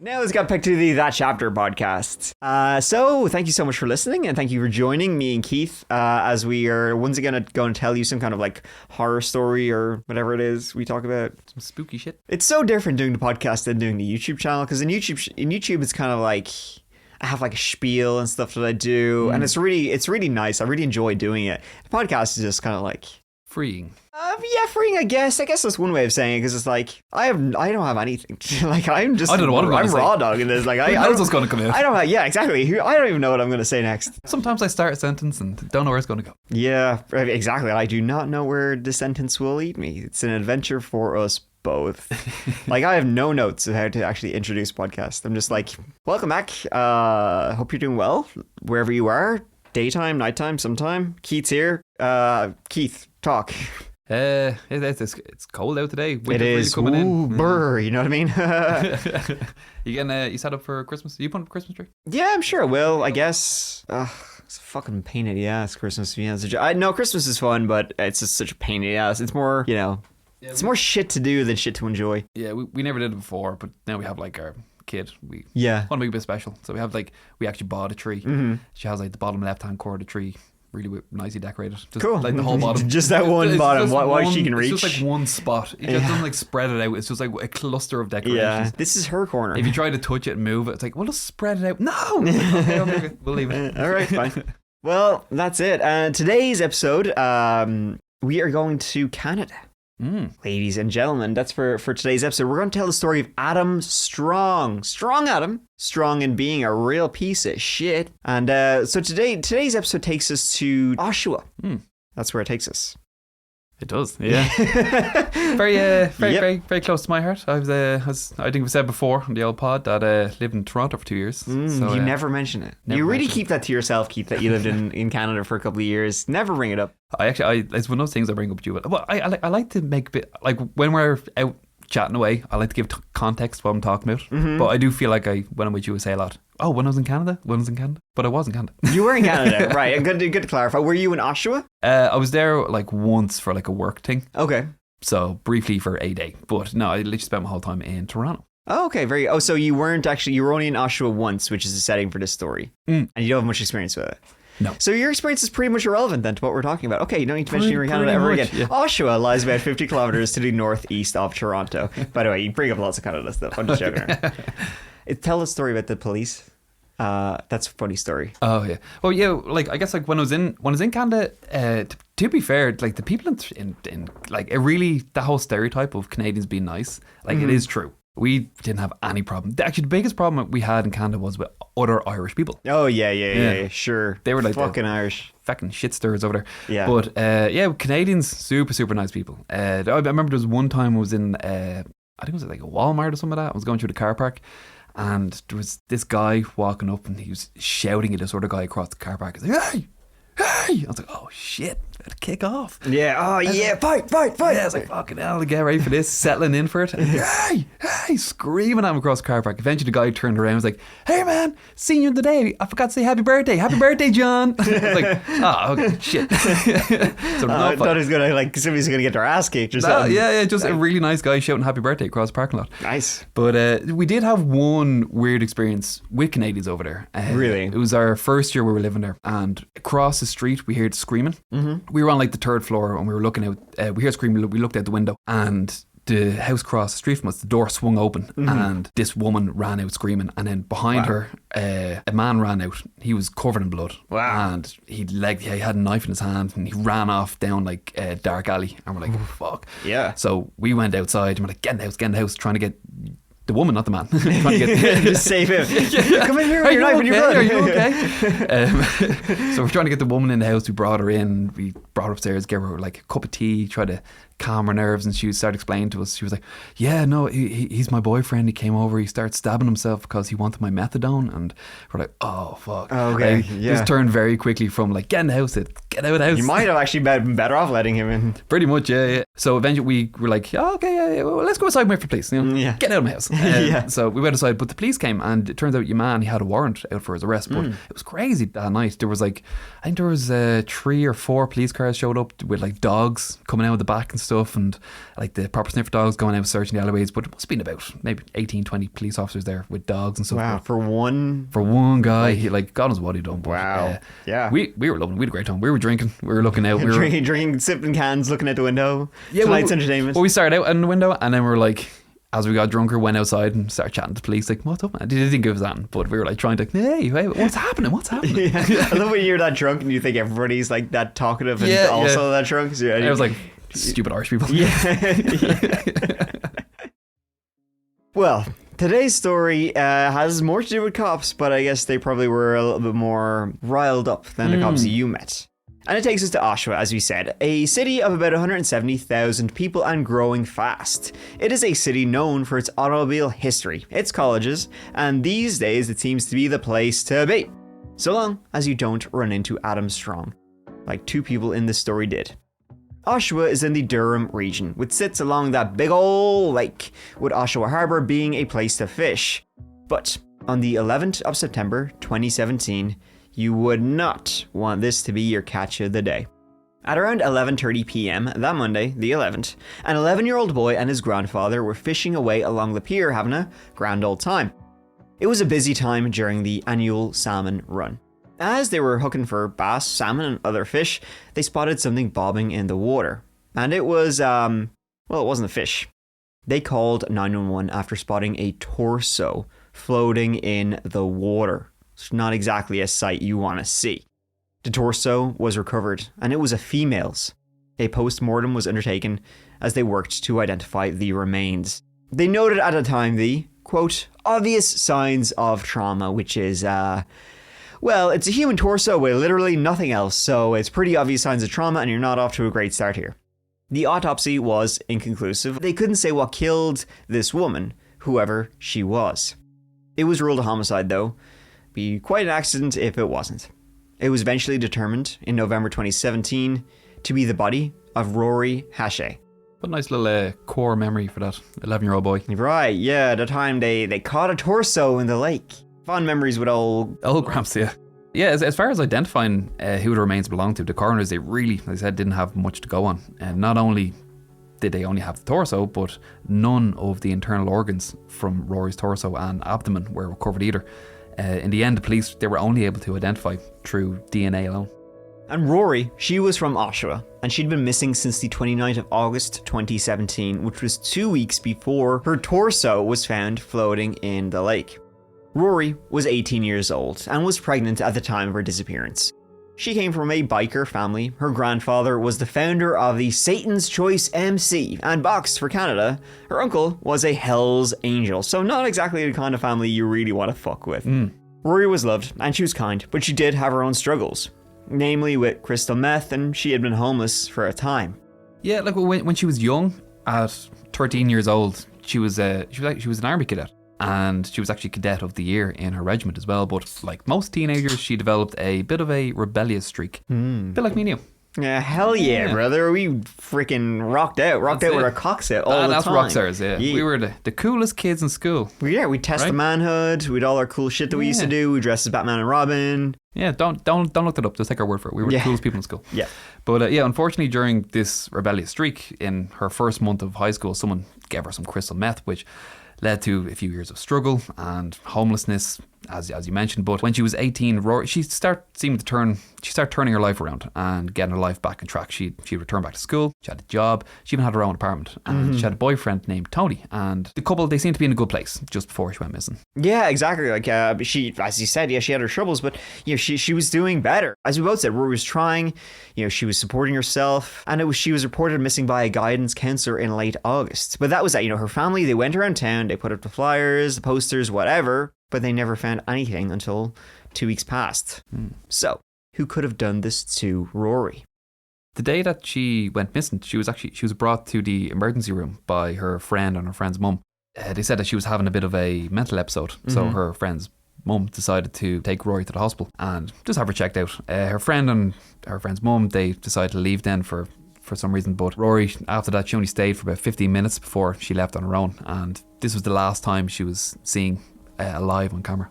Now let's get back to the That Chapter podcast. So thank you so much for listening, and thank you for joining me and Keith as we are once again going to tell you some kind of like horror story or whatever it is we talk about. Some spooky shit. It's so different doing the podcast than doing the YouTube channel, because in YouTube it's kind of like I have like a spiel and stuff that I do, and it's really nice. I really enjoy doing it. The podcast is just kind of like freeing. Yeah, freeing. I guess that's one way of saying it, because it's like I don't have anything. Like I'm just. I don't know what I'm raw dogging this. Like I know what's going to come out. I don't have. Yeah, exactly. I don't even know what I'm going to say next. Sometimes I start a sentence and don't know where it's going to go. Yeah, exactly. I do not know where the sentence will lead me. It's an adventure for us both. Like I have no notes of how to actually introduce a podcast. I'm just like, welcome back. Hope you're doing well wherever you are. Daytime, nighttime, sometime. Keith's here. Keith, talk. It's cold out today. It is. Really coming Ooh, in. Brr, you know what I mean? You set up for Christmas? Are you putting up a Christmas tree? Yeah, I'm sure I will, I guess. It's a fucking pain in the ass, Christmas. Yeah, no, Christmas is fun, but it's just such a pain in the ass. It's more, it's more shit to do than shit to enjoy. Yeah, we never did it before, but now we have like our kid. We want to make it a bit special. So we have we actually bought a tree. Mm-hmm. She has like the bottom left-hand corner of the tree really nicely decorated. Just cool. Like the whole bottom. Just that one bottom. What she can reach. It's just like one spot. It just doesn't like spread it out. It's just like a cluster of decorations. Yeah, this is her corner. If you try to touch it and move it, it's like, well, just spread it out. No! Okay, we'll leave it. All right, fine. Well, that's it. Today's episode, we are going to Canada. Ladies and gentlemen, that's for today's episode. We're going to tell the story of Adam Strong. Strong Adam. Strong in being a real piece of shit. And so today's episode takes us to Oshawa. That's where it takes us. It does, yeah. very close to my heart. I was, as I think we said before on the old pod, that lived in Toronto for 2 years. So, you never mention it. You really keep that to yourself, Keith, that you lived in Canada for a couple of years. Never bring it up. It's one of those things I bring up with you. Well, I like to make a bit, like when we're out chatting away, I like to give context what I'm talking about. Mm-hmm. But I do feel like when I'm with you, I say a lot. Oh, when I was in Canada? But I was in Canada. You were in Canada, right. And good to clarify. Were you in Oshawa? I was there like once for like a work thing. Okay. So briefly for a day. But no, I literally spent my whole time in Toronto. Oh, okay. So you were only in Oshawa once, which is the setting for this story. And you don't have much experience with it. No. So your experience is pretty much irrelevant then to what we're talking about. Okay, you don't need to mention you were in Canada ever again. Yeah. Oshawa lies about 50 kilometers to the northeast of Toronto. By the way, you bring up lots of Canada stuff. I'm just joking around. Tell a story about the police. That's a funny story. Oh yeah. Well, yeah. Like I guess like when I was in Canada, to be fair, like the people in like it really, the whole stereotype of Canadians being nice, like it is true. We didn't have any problem. Actually, the biggest problem we had in Canada was with other Irish people. Oh yeah, sure. They were like fucking Irish, fucking shit stirrers over there. Yeah. But Canadians, super nice people. I remember there was one time I was in, I think it was like a Walmart or something like that. I was going through the car park, and there was this guy walking up, and he was shouting at this other guy across the car park. He's like, hey! I was like, oh shit, better kick off. Yeah, fight. Yeah, I was like, fucking hell, get ready for this, settling in for it. Hey, screaming at him across the car park. Eventually the guy turned around and was like, hey man, seen you today. I forgot to say happy birthday, John. I was like, okay, shit. So I thought he was gonna, like, somebody's gonna get their ass kicked or something. Yeah, just a really nice guy shouting happy birthday across the parking lot. Nice. But we did have one weird experience with Canadians over there. Really? It was our first year we were living there, and across the street we heard screaming. Mm-hmm. We were on like the third floor and we were looking out, we heard screaming, we looked out the window, and the house across the street from us, the door swung open, and this woman ran out screaming, and then behind her a man ran out. He was covered in blood. Wow. And he had a knife in his hand, and he ran off down like a dark alley, and we're like, fuck. Yeah. So we went outside and we're like, get in the house, trying to get the woman, not the man. Trying to get just save him. Come in here with your knife and your blood. Are you okay? So we're trying to get the woman in the house. We brought her in. We brought her upstairs, gave her like a cup of tea, try to calm her nerves, and she started explaining to us. She was like, yeah, no, he's my boyfriend. He came over, he started stabbing himself because he wanted my methadone. And we're like, oh fuck. Okay. Just turned very quickly from like, get in the house, to get Get out of the house. You might have actually been better off letting him in. Pretty much, yeah. So eventually we were like, oh, okay, yeah, well, let's go outside and wait for police. You know? Yeah. Get out of my house. Yeah. So we went outside, but the police came, and it turns out your man, he had a warrant out for his arrest. But it was crazy that night. There was like, I think there was 3 or 4 police cars showed up with like dogs coming out of the back and stuff, and like the proper sniffer dogs going out searching the alleyways. But it must have been about maybe 18, 20 police officers there with dogs and stuff. Wow, for one Guy, he, like, God knows what he'd done. But, wow. Yeah. We were loving it. We had a great time. We were drinking. We were looking out. We were drinking, sipping cans, looking out the window. Yeah, Tonight's entertainment. Well, we started out in the window, and then we were like, as we got drunker, went outside and started chatting to the police. Like, what's up, man? They didn't give us that, but we were like trying to, hey, what's happening? What's happening? Yeah. I love when you're that drunk and you think everybody's like that talkative and also that drunk. So, I was like, stupid Irish people. Yeah. Well, today's story has more to do with cops, but I guess they probably were a little bit more riled up than the cops you met. And it takes us to Oshawa, as we said, a city of about 170,000 people and growing fast. It is a city known for its automobile history, its colleges, and these days it seems to be the place to be. So long as you don't run into Adam Strong, like 2 people in this story did. Oshawa is in the Durham region, which sits along that big ol' lake, with Oshawa Harbour being a place to fish. But on the 11th of September 2017, you would not want this to be your catch of the day. At around 11:30 p.m. that Monday, the 11th, an 11-year-old boy and his grandfather were fishing away along the pier having a grand old time. It was a busy time during the annual salmon run. As they were hooking for bass, salmon, and other fish, they spotted something bobbing in the water. And it was, well, it wasn't a fish. They called 911 after spotting a torso floating in the water. It's not exactly a sight you want to see. The torso was recovered, and it was a female's. A post-mortem was undertaken as they worked to identify the remains. They noted at the time the, quote, obvious signs of trauma, which is, well, it's a human torso with literally nothing else, so it's pretty obvious signs of trauma, and you're not off to a great start here. The autopsy was inconclusive. They couldn't say what killed this woman, whoever she was. It was ruled a homicide, though. Be quite an accident if it wasn't. It was eventually determined in November 2017 to be the body of Rory Hache. What a nice little core memory for that 11-year-old boy. Right, yeah, at the time they caught a torso in the lake. Fond memories with old Gramps, yeah. Yeah, as far as identifying who the remains belonged to, the coroners, they really, like I said, didn't have much to go on. And not only did they only have the torso, but none of the internal organs from Rory's torso and abdomen were recovered either. In the end, the police, they were only able to identify through DNA alone. And Rory, she was from Oshawa, and she'd been missing since the 29th of August 2017, which was 2 weeks before her torso was found floating in the lake. Rory was 18 years old and was pregnant at the time of her disappearance. She came from a biker family. Her grandfather was the founder of the Satan's Choice MC and boxed for Canada. Her uncle was a Hell's Angel, so not exactly the kind of family you really want to fuck with. Rory was loved and she was kind, but she did have her own struggles, namely with crystal meth, and she had been homeless for a time. Yeah, like when she was young, at 13 years old, she was an army cadet. And she was actually cadet of the year in her regiment as well. But like most teenagers, she developed a bit of a rebellious streak. A bit like me and you. Yeah, hell yeah, brother. We freaking rocked out with our cocks out all the that's time. Rock stars, yeah. We were the coolest kids in school. Yeah, we test the manhood. We had all our cool shit that we used to do. We dressed as Batman and Robin. Yeah, don't look that up. Just take our word for it. We were the coolest people in school. Yeah. But yeah, unfortunately, during this rebellious streak, in her first month of high school, someone gave her some crystal meth, which led to a few years of struggle and homelessness, as you mentioned. But when she was 18, she started turning her life around and getting her life back on track. She returned back to school. She had a job. She even had her own apartment. And she had a boyfriend named Tony. And the couple, they seemed to be in a good place just before she went missing. Yeah, exactly. Like she, as you said, she had her troubles, but she was doing better. As we both said, Rory was trying. She was supporting herself, and she was reported missing by a guidance counselor in late August. But that was that. Her family, they went around town, they put up the flyers, the posters, whatever, but they never found anything until 2 weeks passed. So, who could have done this to Rory? The day that she went missing, she was brought to the emergency room by her friend and her friend's mum. They said that she was having a bit of a mental episode. So her friend's mum decided to take Rory to the hospital and just have her checked out. Her friend and her friend's mum, they decided to leave then for some reason, but Rory, after that, she only stayed for about 15 minutes before she left on her own, and this was the last time she was seen alive on camera.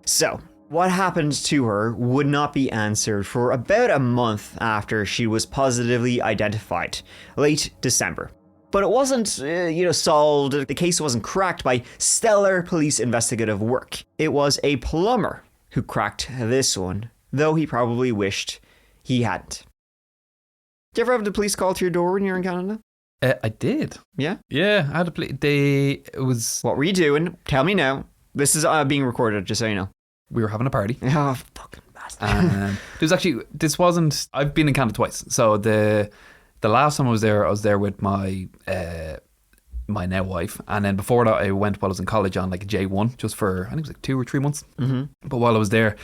So, what happened to her would not be answered for about a month after she was positively identified, late December. But it wasn't, solved. The case wasn't cracked by stellar police investigative work. It was a plumber who cracked this one, though he probably wished he hadn't. Do you ever have the police call to your door when you're in Canada? I did. Yeah? Yeah, I had a police. It was... What were you doing? Tell me now. This is being recorded, just so you know. We were having a party. Oh, fucking bastard. This wasn't... I've been in Canada twice. So the last time I was there with my my now wife. And then before that, I went while I was in college on like a J1, just for, I think it was like 2 or 3 months. Mm-hmm. But while I was there,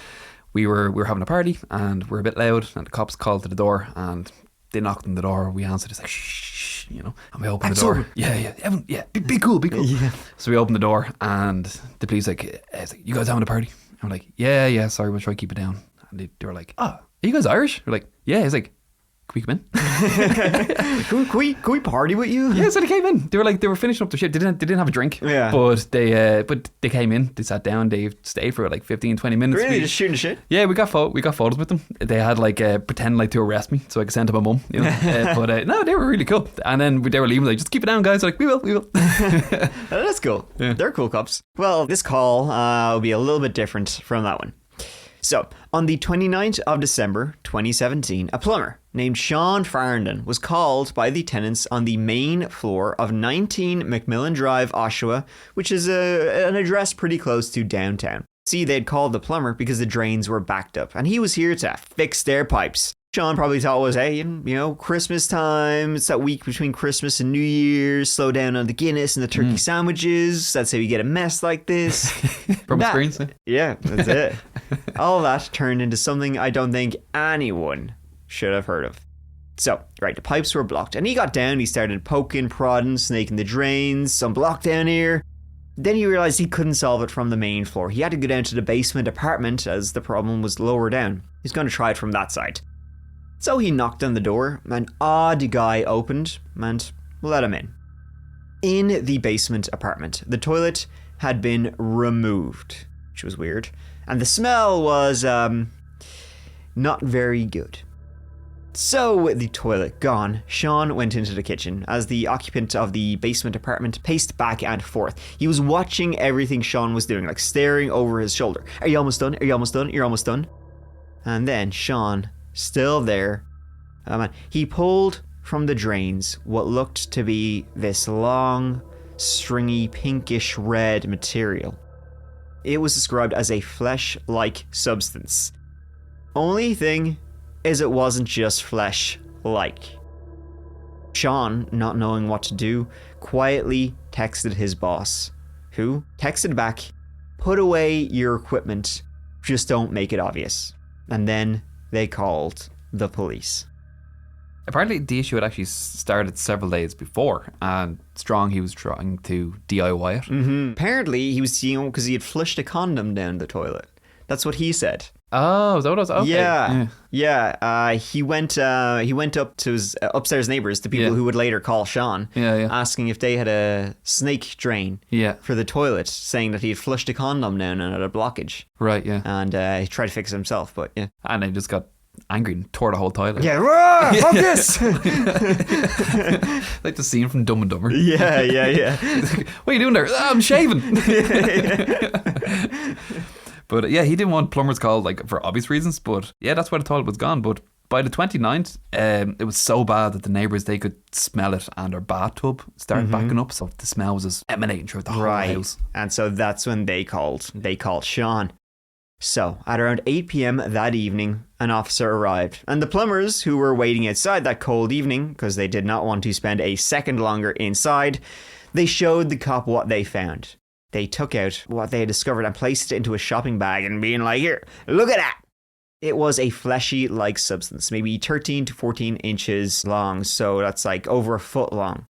we were having a party and we were a bit loud, and the cops called to the door and they knocked on the door. We answered. It's like, shh, and we opened the door. Yeah, Evan, be cool. Yeah. So we opened the door and the police like, you guys having a party? And I'm like, yeah, sorry, we'll try to keep it down. And they were like, are you guys Irish? We're like, yeah. He's like, can we come in? can we party with you? Yeah, so they came in. They were finishing up their shit. They didn't have a drink. Yeah. But they came in, they sat down, they stayed for like 15-20 minutes. Really? Just shooting shit? Yeah, we got photos with them. They had like pretend like to arrest me so I could send to my mum, but no, they were really cool. And then they were leaving, like, just keep it down, guys. Like, we will. That's cool. Yeah. They're cool cops. Well, this call will be a little bit different from that one. So, on the 29th of December 2017, a plumber named Sean Farndon was called by the tenants on the main floor of 19 Macmillan Drive, Oshawa, which is an address pretty close to downtown. See, they'd called the plumber because the drains were backed up, and he was here to fix their pipes. Sean probably thought it was, hey, Christmas time, it's that week between Christmas and New Year's, slow down on the Guinness and the turkey sandwiches, that's how you get a mess like this. From experience, eh? Yeah, that's it. All that turned into something I don't think anyone should have heard of. So, right, the pipes were blocked, and he got down, he started poking, prodding, snaking the drains, some block down here. Then he realised he couldn't solve it from the main floor. He had to go down to the basement apartment as the problem was lower down. He's going to try it from that side. So he knocked on the door, an odd guy opened and let him in. In the basement apartment, the toilet had been removed, which was weird, and the smell was, not very good. So, with the toilet gone, Sean went into the kitchen as the occupant of the basement apartment paced back and forth. He was watching everything Sean was doing, like staring over his shoulder. Are you almost done? Are you almost done? You're almost done? And then Sean, still there, he pulled from the drains what looked to be this long, stringy, pinkish red material. It was described as a flesh-like substance. Only thing is it wasn't just flesh-like. Sean, not knowing what to do, quietly texted his boss, who texted back, "Put away your equipment, just don't make it obvious." And then they called the police. Apparently the issue had actually started several days before, and Strong, he was trying to DIY it. Mm-hmm. Apparently he was, because he had flushed a condom down the toilet. That's what he said. Oh, is that what it was? Okay. Yeah. He went up to his upstairs neighbors, the people who would later call Sean, asking if they had a snake drain for the toilet, saying that he had flushed a condom down and had a blockage. Right, yeah. And he tried to fix it himself, but yeah. And he just got angry and tore the whole toilet. Yeah, fuck this! Like the scene from Dumb and Dumber. Yeah. What are you doing there? I'm shaving. But yeah, he didn't want plumbers called, like, for obvious reasons, but yeah, that's why the toilet was gone. But by the 29th, it was so bad that the neighbours, they could smell it, and their bathtub started backing up, so the smell was just emanating throughout the whole house. And so that's when they called Sean. So, at around 8 p.m. that evening, an officer arrived, and the plumbers, who were waiting outside that cold evening, because they did not want to spend a second longer inside, they showed the cop what they found. They took out what they had discovered and placed it into a shopping bag and being like, "Here, look at that." It was a fleshy-like substance, maybe 13 to 14 inches long, so that's like over a foot long.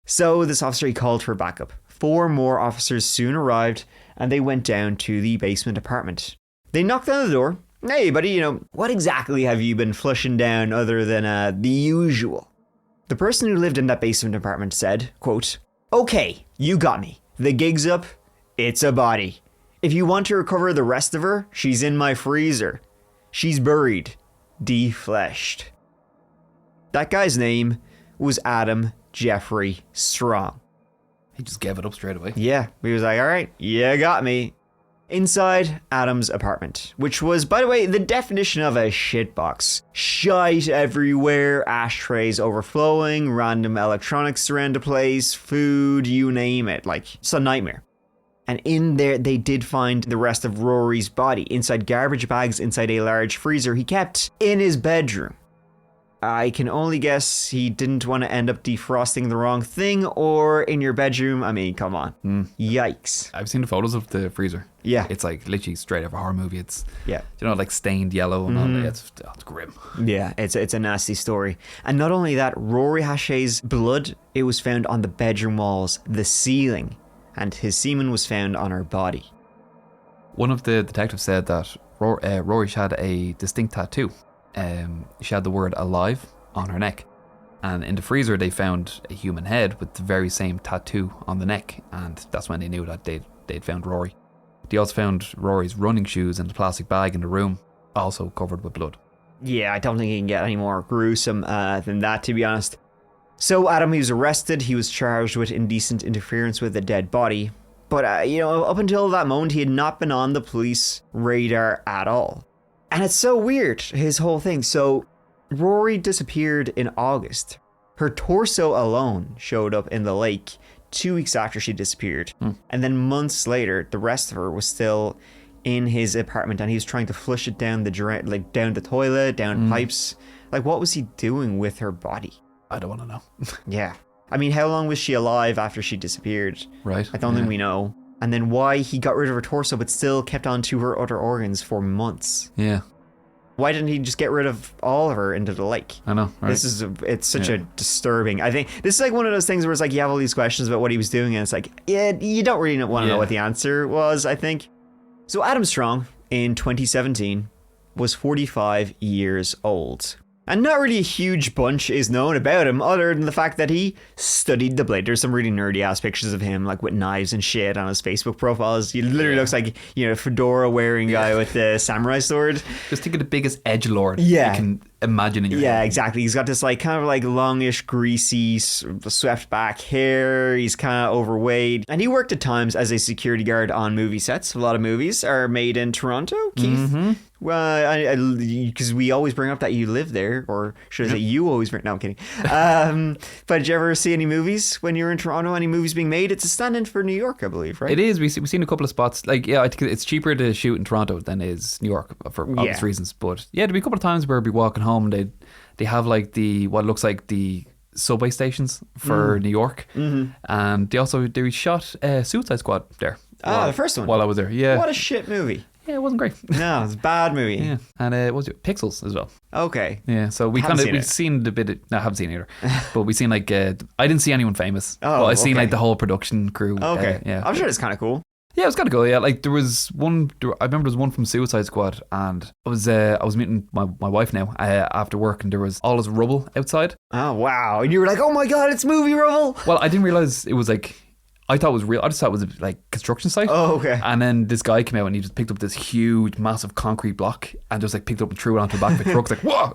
So this officer, he called for backup. 4 more officers soon arrived, and they went down to the basement apartment. They knocked on the door. Hey, buddy, what exactly have you been flushing down other than the usual? The person who lived in that basement apartment said, quote, "Okay, you got me. The gig's up. It's a body. If you want to recover the rest of her, she's in my freezer. She's buried. Defleshed." That guy's name was Adam Jeffrey Strong. He just gave it up straight away. Yeah, he was like, all right, you got me. Inside Adam's apartment, which was, by the way, the definition of a shitbox. Shite everywhere, ashtrays overflowing, random electronics around the place, food, you name it. Like, it's a nightmare. And in there, they did find the rest of Rory's body inside garbage bags inside a large freezer he kept in his bedroom. I can only guess he didn't want to end up defrosting the wrong thing or in your bedroom. I mean, come on. Yikes. I've seen the photos of the freezer. Yeah. It's like literally straight out of a horror movie. It's, yeah, like stained yellow and all that. It's grim. Yeah, it's a nasty story. And not only that, Rory Hashay's blood, it was found on the bedroom walls, the ceiling, and his semen was found on her body. One of the detectives said that Rory had a distinct tattoo. She had the word alive on her neck, and in the freezer they found a human head with the very same tattoo on the neck, and that's when they knew that they'd found Rory. They also found Rory's running shoes in the plastic bag in the room, also covered with blood. Yeah, I don't think you can get any more gruesome than that, to be honest. So Adam, he was arrested. He was charged with indecent interference with a dead body, but up until that moment he had not been on the police radar at all. And it's so weird, his whole thing. So Rory disappeared in August. Her torso alone showed up in the lake 2 weeks after she disappeared. And then months later, the rest of her was still in his apartment, and he was trying to flush it down down the toilet, down pipes. Like, what was he doing with her body? I don't want to know. Yeah. I mean, how long was she alive after she disappeared? Right. I don't think we know. And then why he got rid of her torso but still kept on to her other organs for months. Yeah. Why didn't he just get rid of all of her into the lake? I know, right? It's such a disturbing. I think this is like one of those things where it's like you have all these questions about what he was doing, and it's like, yeah, you don't really want to know what the answer was, I think. So Adam Strong, in 2017, was 45 years old. And not really a huge bunch is known about him other than the fact that he studied the blade. There's some really nerdy ass pictures of him like with knives and shit on his Facebook profiles. He literally looks like, fedora wearing guy with the samurai sword. Just think of the biggest edgelord you can imagine in your head. Yeah, exactly. He's got this like kind of like longish, greasy, swept back hair. He's kind of overweight. And he worked at times as a security guard on movie sets. A lot of movies are made in Toronto, Keith. Well, because we always bring up that you live there, or should I say you always bring... No, I'm kidding. But did you ever see any movies when you were in Toronto? Any movies being made? It's a stand-in for New York, I believe, right? It is. We've seen a couple of spots. Like, yeah, I think it's cheaper to shoot in Toronto than it is New York for obvious reasons. But yeah, there'd be a couple of times where I'd be walking home and they have like what looks like the subway stations for New York. And they shot Suicide Squad there. The first one? While I was there, yeah. What a shit movie. Yeah, it wasn't great. No, it's a bad movie. Yeah, and it was Pixels as well. Okay. Yeah, so we've seen the bit. No, I haven't seen it either. But we've seen like I didn't see anyone famous. But I've seen like the whole production crew. Okay. Yeah, I'm sure it's kind of cool. Yeah, it was kind of cool. Yeah, like there was one. I remember there was one from Suicide Squad, and I was meeting my wife now after work, and there was all this rubble outside. Oh wow! And you were like, "Oh my god, it's movie rubble!" Well, I didn't realize it was like. I thought it was real. I just thought it was like construction site. Oh, okay. And then this guy came out and he just picked up this huge, massive concrete block and just like picked up and threw it onto the back of the truck. It's like, whoa!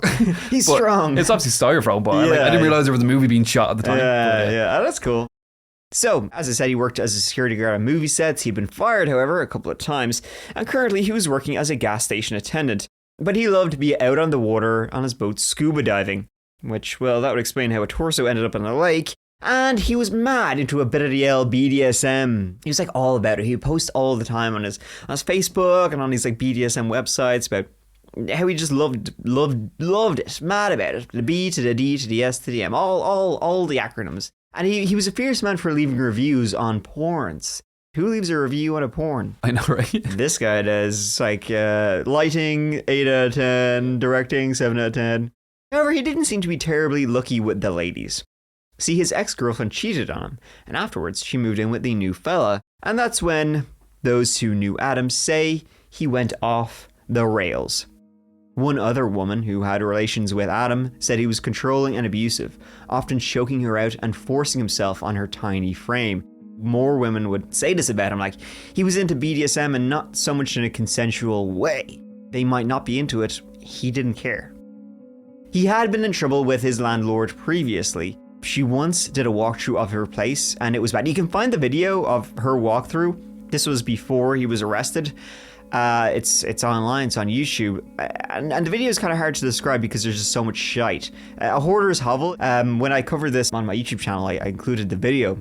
He's strong. It's obviously styrofoam, but I didn't realize there was a movie being shot at the time. Yeah. Oh, that's cool. So, as I said, he worked as a security guard on movie sets. He'd been fired, however, a couple of times. And currently he was working as a gas station attendant. But he loved to be out on the water on his boat scuba diving. Which, well, that would explain how a torso ended up in the lake. And he was mad into a bit of the BDSM. He was like all about it. He would post all the time on his Facebook and on these like BDSM websites about how he just loved it, mad about it. The B to the D to the S to the M, all the acronyms. And he was a fierce man for leaving reviews on porns. Who leaves a review on a porn? I know, right? This guy does. Like lighting 8 out of 10, directing 7 out of 10. However, he didn't seem to be terribly lucky with the ladies. See, his ex-girlfriend cheated on him, and afterwards she moved in with the new fella, and that's when those who knew Adam say he went off the rails. One other woman who had relations with Adam said he was controlling and abusive, often choking her out and forcing himself on her tiny frame. More women would say this about him, like he was into BDSM and not so much in a consensual way. They might not be into it, he didn't care. He had been in trouble with his landlord previously. She once did a walkthrough of her place and it was bad. You can find the video of her walkthrough. This was before he was arrested. It's online, it's on YouTube, and the video is kind of hard to describe because there's just so much shite. A hoarder's hovel. When I covered this on my YouTube channel, I included the video.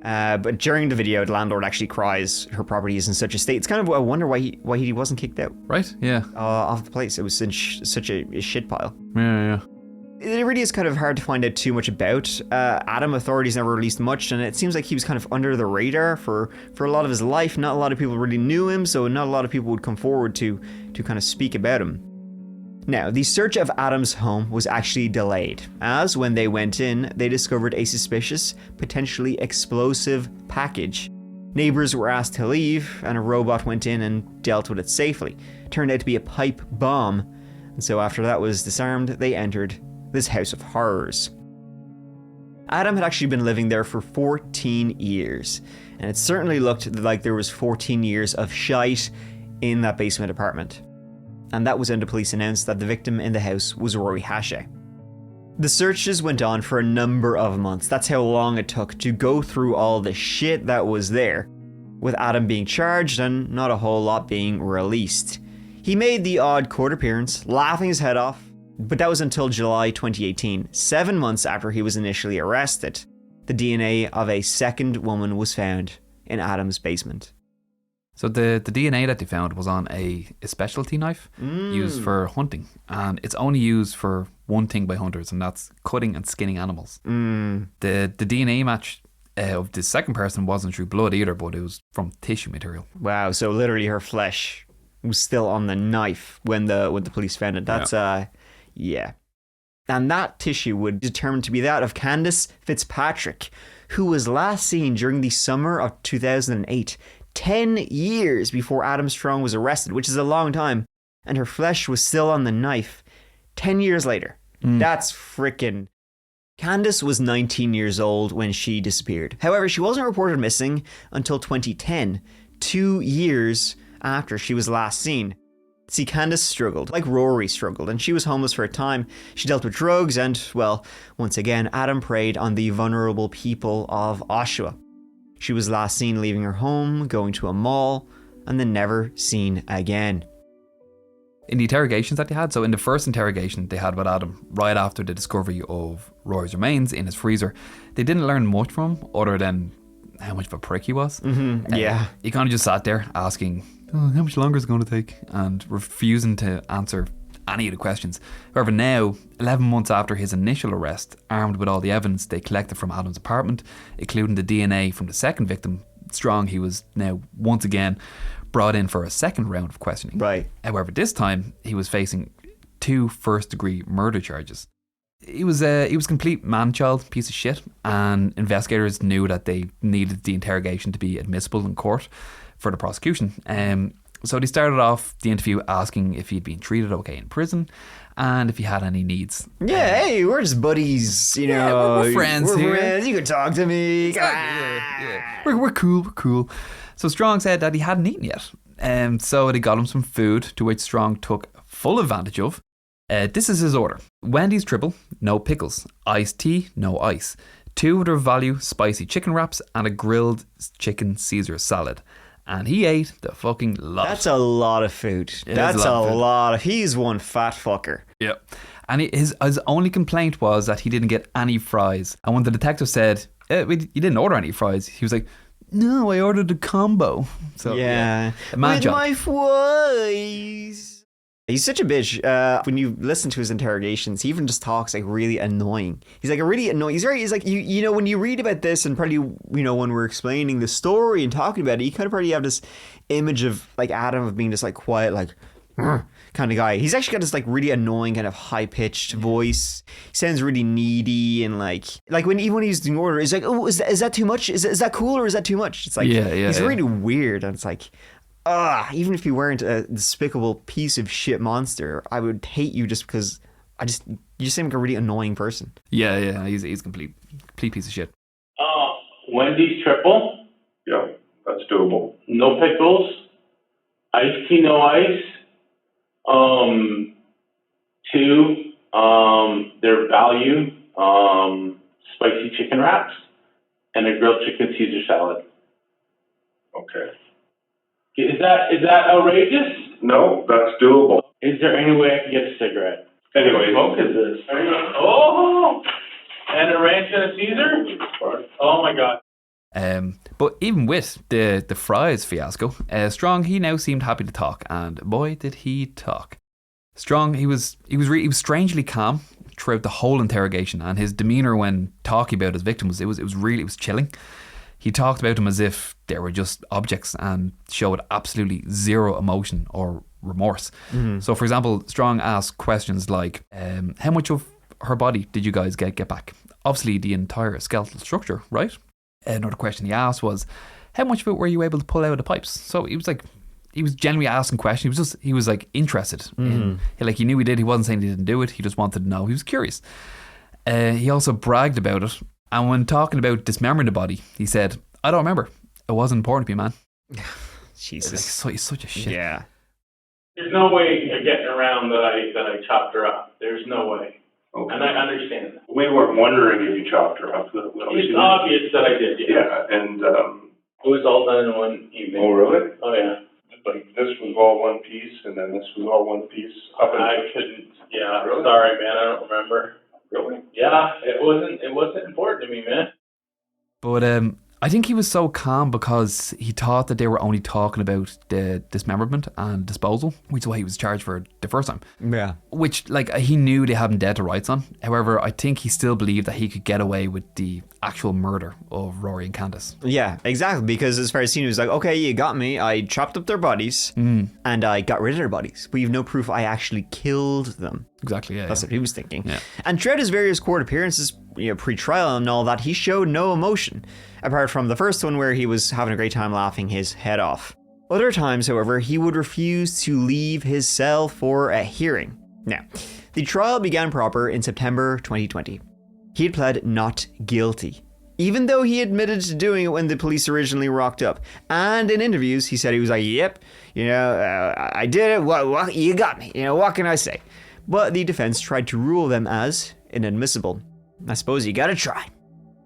But during the video, the landlord actually cries her property is in such a state. It's kind of, I wonder why he wasn't kicked out. Right? Yeah. Off the place. It was in such a shit pile. Yeah. It really is kind of hard to find out too much about. Adam, authorities never released much, and it seems like he was kind of under the radar for a lot of his life. Not a lot of people really knew him, so not a lot of people would come forward to kind of speak about him. Now, the search of Adam's home was actually delayed, as when they went in, they discovered a suspicious, potentially explosive package. Neighbors were asked to leave, and a robot went in and dealt with it safely. It turned out to be a pipe bomb, and so after that was disarmed, they entered this house of horrors. Adam had actually been living there for 14 years, and it certainly looked like there was 14 years of shite in that basement apartment. And that was when the police announced that the victim in the house was Rory Hache. The searches went on for a number of months. That's how long it took to go through all the shit that was there, with Adam being charged and not a whole lot being released. He made the odd court appearance, laughing his head off, but that was until July 2018, 7 months after he was initially arrested. The DNA of a second woman was found in Adam's basement. So the DNA that they found was on a specialty knife used for hunting, and it's only used for one thing by hunters, and that's cutting and skinning animals. The DNA match of the second person wasn't through blood either, but it was from tissue material. Wow, so literally her flesh was still on the knife when the police found it. That's yeah. And that tissue would determine to be that of Candace Fitzpatrick, who was last seen during the summer of 2008, 10 years before Adam Strong was arrested, which is a long time, and her flesh was still on the knife 10 years later. That's freaking... Candace was 19 years old when she disappeared. However, she wasn't reported missing until 2010, 2 years after she was last seen. See, Candace struggled, like Rory struggled, and she was homeless for a time. She dealt with drugs and, well, once again, Adam preyed on the vulnerable people of Oshawa. She was last seen leaving her home, going to a mall, and then never seen again. In the interrogations that they had, so in the first interrogation they had with Adam, right after the discovery of Rory's remains in his freezer, they didn't learn much from him other than how much of a prick he was. Yeah. He kind of just sat there asking, how much longer is it going to take? And refusing to answer any of the questions. However, now, 11 months after his initial arrest, armed with all the evidence they collected from Adam's apartment, including the DNA from the second victim, Strong, he was now once again brought in for a second round of questioning. Right. However, this time he was facing 2 first-degree murder charges. He was a complete man-child piece of shit, and investigators knew that they needed the interrogation to be admissible in court for the prosecution. So they started off the interview asking if he'd been treated okay in prison and if he had any needs. Yeah, hey, we're just buddies, you know. We're friends we're here. Friends. You can talk to me. Yeah. We're cool. So Strong said that he hadn't eaten yet. So they got him some food, to which Strong took full advantage of. This is his order. Wendy's triple, no pickles. Iced tea, no ice. 2 of their value spicy chicken wraps and a grilled chicken Caesar salad. And he ate the fucking lot. That's a lot of food. That's a lot of... He's one fat fucker. Yep. And his only complaint was that he didn't get any fries. And when the detective said, you didn't order any fries, he was like, no, I ordered a combo. So yeah. A man with job. my fries. He's such a bitch. When you listen to his interrogations, he even just talks like really annoying. He's like a really annoying. He's like, you know, when you read about this and probably, you know, when we're explaining the story and talking about it, you kind of probably have this image of like Adam of being just like quiet, like, kind of guy. He's actually got this like really annoying kind of high pitched voice. He sounds really needy and like when even when he's doing order, he's like, oh, is that too much? Is that cool or is that too much? It's like he's really weird, and it's like, even if you weren't a despicable piece of shit monster, I would hate you just because you just seem like a really annoying person. Yeah. He's a complete piece of shit. Wendy's triple. Yeah, that's doable. No pickles. Iced tea, no ice. 2, their value, spicy chicken wraps, and a grilled chicken Caesar salad. Okay. Is that outrageous? No, that's doable. Is there any way I can get a cigarette? Anyway, What smoke is this? Oh, and a ranch and a Caesar? Oh my God. But even with the fries fiasco, Strong, he now seemed happy to talk, and boy did he talk. Strong, he was strangely calm throughout the whole interrogation, and his demeanor when talking about his victim was chilling. He talked about them as if they were just objects and showed absolutely zero emotion or remorse. Mm-hmm. So, for example, Strong asked questions like, how much of her body did you guys get back? Obviously, the entire skeletal structure, right? Another question he asked was, how much of it were you able to pull out of the pipes? So he was genuinely asking questions. He was like interested. He knew he did. He wasn't saying he didn't do it. He just wanted to know. He was curious. He also bragged about it. And when talking about dismembering the body, he said, I don't remember. It wasn't important to me, man. Jesus. He's such a shit. Yeah. There's no way of getting around that I chopped her up. There's no way. Okay. And I understand that. We weren't wondering if you chopped her up. It's obvious that I did, yeah. And it was all done in one evening. Oh, really? Oh, yeah. Like this was all one piece, and then this was all one piece. I couldn't. Yeah. Really? Sorry, man. I don't remember. Really? Yeah. It wasn't important to me, man. But I think he was so calm because he thought that they were only talking about the dismemberment and disposal, which is why he was charged for the first time. Yeah. Which, he knew they hadn't dead to rights on. However, I think he still believed that he could get away with the actual murder of Rory and Candace. Yeah, exactly. Because as far as he was like, okay, you got me. I chopped up their bodies and I got rid of their bodies. But you have no proof I actually killed them. Exactly, yeah. That's what he was thinking. Yeah. And throughout his various court appearances, pre-trial and all that, he showed no emotion, apart from the first one where he was having a great time laughing his head off. Other times, however, he would refuse to leave his cell for a hearing. Now, the trial began proper in September 2020. He had pled not guilty, even though he admitted to doing it when the police originally rocked up. And in interviews, he said he was like, yep, I did it, what, you got me, what can I say? But the defense tried to rule them as inadmissible. I suppose you gotta try.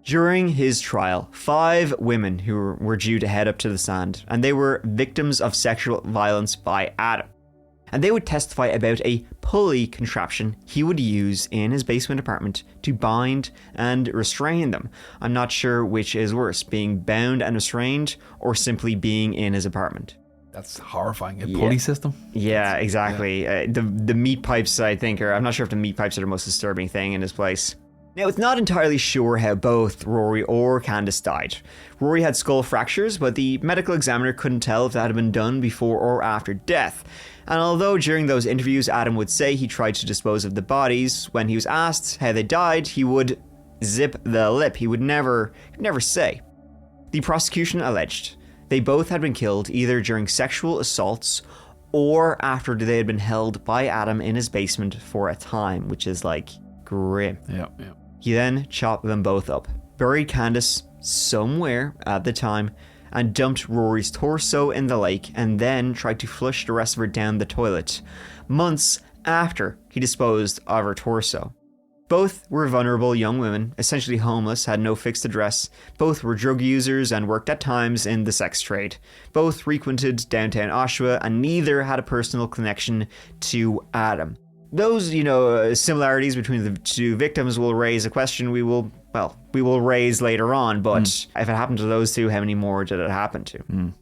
During his trial, 5 women who were due to head up to the stand, and they were victims of sexual violence by Adam. And they would testify about a pulley contraption he would use in his basement apartment to bind and restrain them. I'm not sure which is worse, being bound and restrained or simply being in his apartment. That's horrifying. A pulley system? Yeah, exactly. Yeah. The meat pipes, I think, I'm not sure if the meat pipes are the most disturbing thing in this place. Now, it's not entirely sure how both Rory or Candace died. Rory had skull fractures, but the medical examiner couldn't tell if that had been done before or after death. And although during those interviews Adam would say he tried to dispose of the bodies, when he was asked how they died, he would zip the lip. He would never say. The prosecution alleged they both had been killed either during sexual assaults or after they had been held by Adam in his basement for a time, which is grim. Yeah. He then chopped them both up, buried Candace somewhere at the time, and dumped Rory's torso in the lake, and then tried to flush the rest of her down the toilet, months after he disposed of her torso. Both were vulnerable young women, essentially homeless, had no fixed address. Both were drug users and worked at times in the sex trade. Both frequented downtown Oshawa, and neither had a personal connection to Adam. Those, similarities between the two victims will raise a question we will raise later on, but if it happened to those two, how many more did it happen to?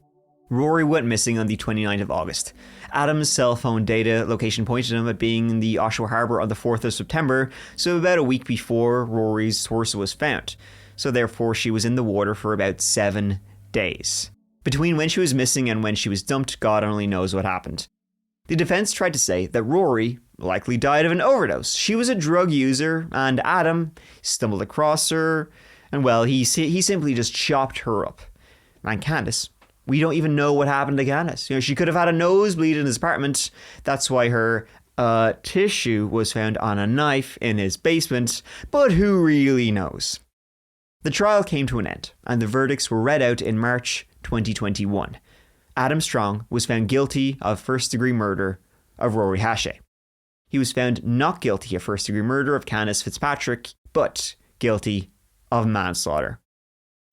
Rory went missing on the 29th of August. Adam's cell phone data location pointed him at being in the Oshawa Harbour on the 4th of September, so about a week before Rory's torso was found. So therefore she was in the water for about 7 days. Between when she was missing and when she was dumped, God only knows what happened. The defense tried to say that Rory likely died of an overdose. She was a drug user, and Adam stumbled across her, and well, he simply just chopped her up. And Candace, we don't even know what happened to Candace. She could have had a nosebleed in his apartment. That's why her tissue was found on a knife in his basement, but who really knows? The trial came to an end, and the verdicts were read out in March 2021. Adam Strong was found guilty of first-degree murder of Rory Hache. He was found not guilty of first-degree murder of Candace Fitzpatrick, but guilty of manslaughter.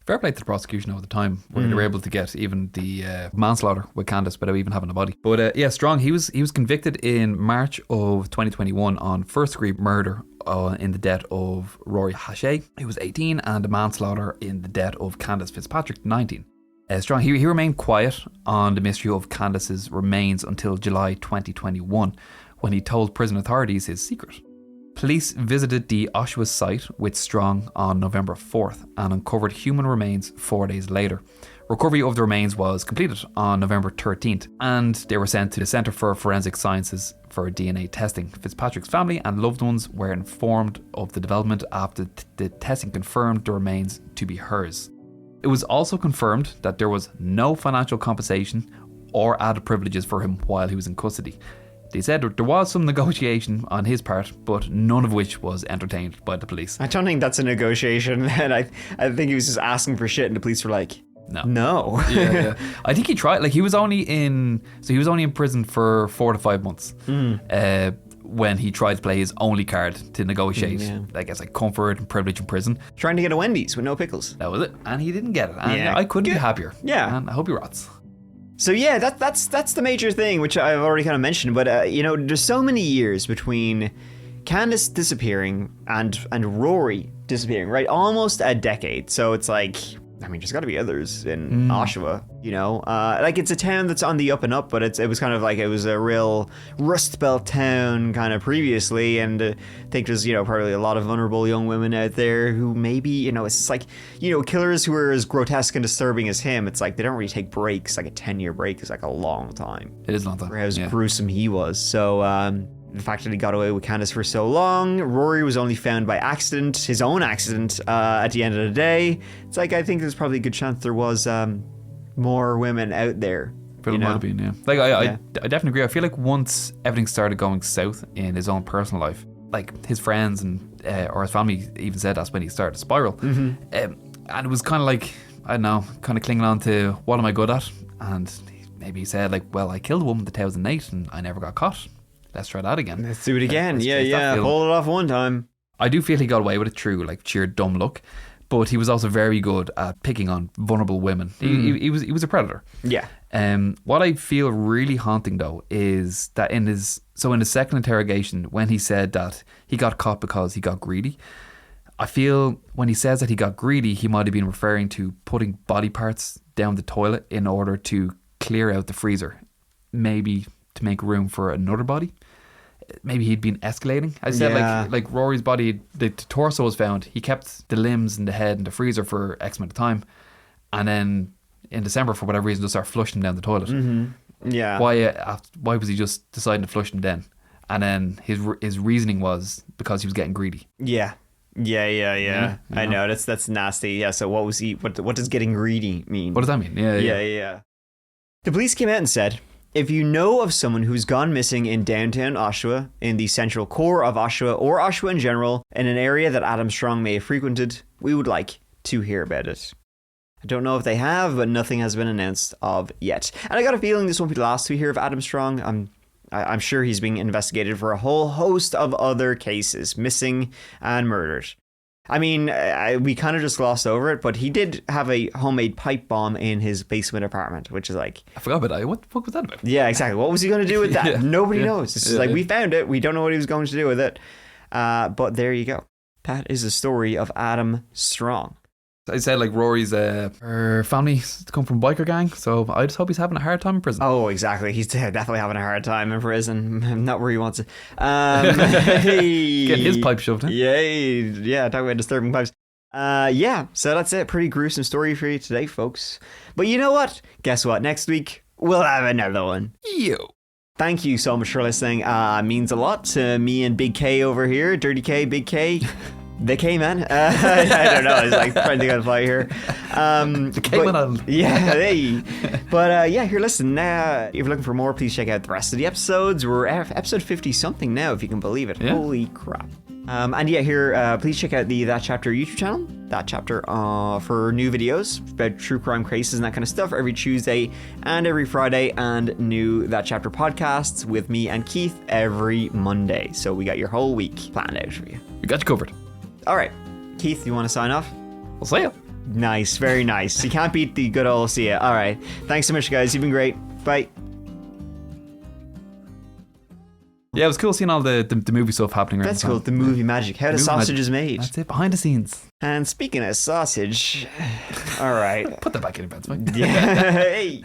Fair play to the prosecution over the time, where they were able to get even the manslaughter with Candace without even having a body. But Strong, he was convicted in March of 2021 on first-degree murder in the death of Rory Hache. He was 18, and manslaughter in the death of Candace Fitzpatrick, 19. Strong, he remained quiet on the mystery of Candace's remains until July 2021, when he told prison authorities his secret. Police visited the Oshawa site with Strong on November 4th and uncovered human remains 4 days later. Recovery of the remains was completed on November 13th, and they were sent to the Centre for Forensic Sciences for DNA testing. Fitzpatrick's family and loved ones were informed of the development after the testing confirmed the remains to be hers. It was also confirmed that there was no financial compensation or added privileges for him while he was in custody. They said there was some negotiation on his part, but none of which was entertained by the police. I don't think that's a negotiation, and I think he was just asking for shit, and the police were like, no. Yeah. I think he tried. Like, he was only in prison for 4 to 5 months. When he tried to play his only card to negotiate, I guess, like comfort and privilege in prison. Trying to get a Wendy's with no pickles. That was it, and he didn't get it. And I couldn't be happier. Yeah, and I hope he rots. So yeah, that's the major thing, which I've already kind of mentioned. But there's so many years between Candace disappearing and Rory disappearing, right? Almost a decade. So it's like, I mean, there's got to be others in Oshawa, like it's a town that's on the up and up, but it was kind of like, it was a real Rust Belt town kind of previously, and I think there's probably a lot of vulnerable young women out there who maybe it's just like killers who are as grotesque and disturbing as him. It's like they don't really take breaks. Like a 10-year break is like a long time. It is a long time. For how gruesome he was. So the fact that he got away with Candace for so long, Rory was only found by accident, his own accident, at the end of the day. It's like, I think there's probably a good chance there was more women out there. But it might have been, yeah. Like, I definitely agree. I feel like once everything started going south in his own personal life, like his friends and or his family even said that's when he started to spiral. And it was kind of like, I don't know, kind of clinging on to what am I good at? And maybe he said, like, well, I killed a woman in 2008 and I never got caught. Let's try that again. Let's do it again. Pull it off one time. I do feel he got away with it through like sheer dumb luck, but he was also very good at picking on vulnerable women. He was a predator. Yeah. What I feel really haunting though is that in his second interrogation, when he said that he got caught because he got greedy, I feel when he says that he got greedy, he might have been referring to putting body parts down the toilet in order to clear out the freezer, maybe to make room for another body. Maybe he'd been escalating. I said like Rory's body, the torso was found. He kept the limbs and the head in the freezer for X amount of time, and then in December, for whatever reason, just started flushing them down the toilet. Yeah. Why was he just deciding to flush them then? And then his reasoning was because he was getting greedy. Yeah. I know that's nasty. Yeah. So what was he? What does getting greedy mean? What does that mean? Yeah. The police came out and said, if you know of someone who's gone missing in downtown Oshawa, in the central core of Oshawa, or Oshawa in general, in an area that Adam Strong may have frequented, we would like to hear about it. I don't know if they have, but nothing has been announced of yet. And I got a feeling this won't be the last we hear of Adam Strong. I'm sure he's being investigated for a whole host of other cases, missing and murdered. I mean, we kind of just glossed over it, but he did have a homemade pipe bomb in his basement apartment, which is like... I forgot about that. What the fuck was that about? Yeah, exactly. What was he going to do with that? Nobody knows. It's just like, we found it. We don't know what he was going to do with it. But there you go. That is the story of Adam Strong. I said, like, Rory's her family come from a biker gang, so I just hope he's having a hard time in prison. Oh, exactly. He's definitely having a hard time in prison. Not where he wants it. Get his pipe shoved in. Yeah, talk about disturbing pipes. So that's it. Pretty gruesome story for you today, folks. But you know what? Guess what? Next week, we'll have another one. Yo. Thank you so much for listening. It means a lot to me and Big K over here. Dirty K, Big K. The K man. I don't know. It's like trying to get a fly here. The K man. Yeah, hey. But here, listen. If you're looking for more, please check out the rest of the episodes. We're at episode 50 something now, if you can believe it. Yeah. Holy crap. Please check out the That Chapter YouTube channel. That Chapter for new videos about true crime cases and that kind of stuff every Tuesday and every Friday, and new That Chapter podcasts with me and Keith every Monday. So we got your whole week planned out for you. We got you covered. All right, Keith, you want to sign off? We'll see ya. Nice, very nice. You can't beat the good old see ya. All right, thanks so much, guys. You've been great. Bye. Yeah, it was cool seeing all the movie stuff happening. That's cool. The movie magic. How the sausage is made. That's it. Behind the scenes. And speaking of sausage, all right. Put that back in your pants, mate. Yeah. Hey.